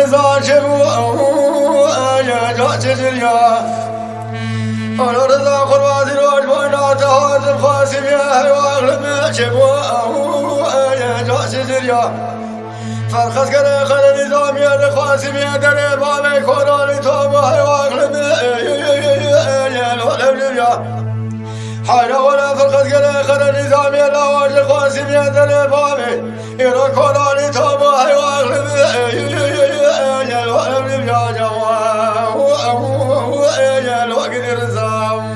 نزار شبو يا جاتر يا أنا رضا خرواتي روج بنا تهات خاسم يا واغلم شبو يا جاتر يا فرخت كره خل نظام يا خاسم يا در باب كورال توب واغلم يا لولم يا حالا ولا فرقت كره خل نظام يا لواج خاسم يا در باب يا كورال توب واغلم يا لولم يا جوا يا لوجد الرزام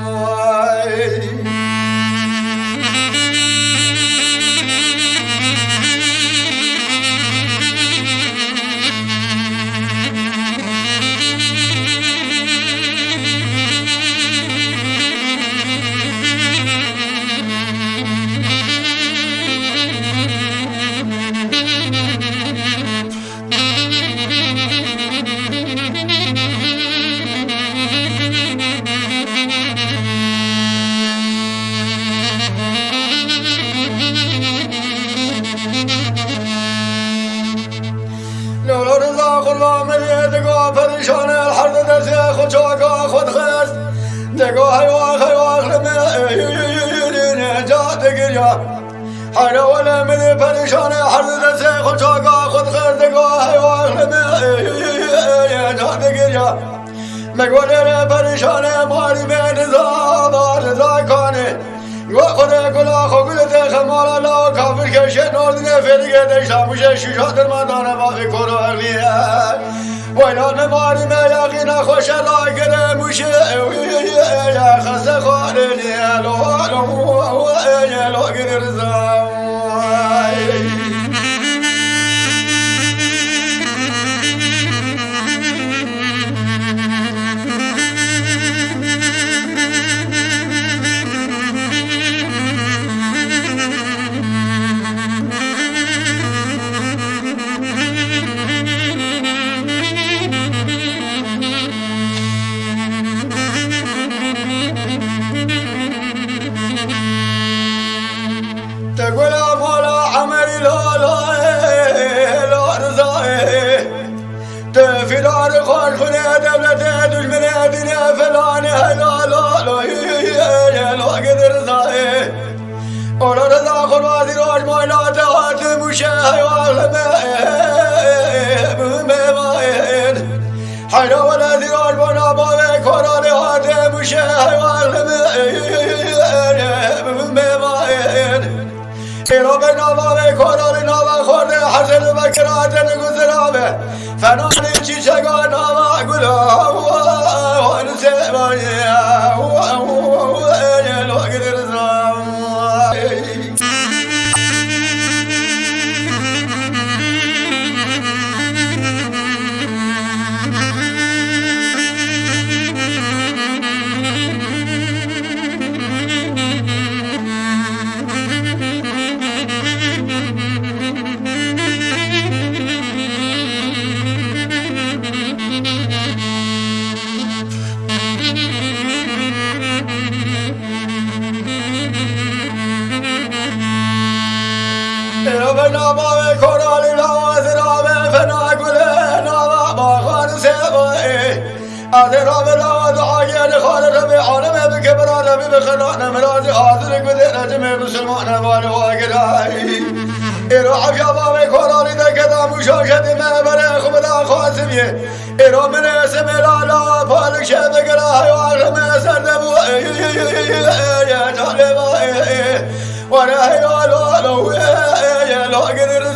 لولا رضا خلا من يدقوا فريشان الحرد دسي خجاقا خد خست دقوا هيواخ لما جات قريا حالا ولا من فريشان الحرد دسي خجاقا خد خست دقوا هيواخ لما جات قريا مقولي فريشان ماري من رضا كاني وخذ كلا خقولت خمال لا كافر كشن أردنا فريق دشام مش شجاع درمان ما في كوراليا ويلا نماري ما يقينا خوش لا قدر مش يا خز خالي لو قدر زاوي تقول مولا عمري لا رضاي تفيدار خوش خنا دولة دشمن الدنيا فلانة لا قدر رضاي ولا رضا خرواتي روج مولا تهات مشاهي واغلمين حينا ولا ذراج بنا باوي كوراني هات مشاهي واغلمين إيرو بنا باوي كوراني ناوا خورد حسن بكرات نقزرابه فناني چيشقا ناوا قلا ونسيباني لو قدر زامي بنا باوي كورالي لا فنا قولي ناوا باخان سيبوي أذراب لا دعايا خالد ربي عالم بكبر ربي بخنان مرازي حاضر قدر نجمي مسلمان بانو واقراي إيرو عفيا باوي كورالي دكدا مشاشد ما بري خبدا خاسمي إيرو من اسم لا فالك شد قراي وعلم سردبو يا جالباي وانا هيا لو قدر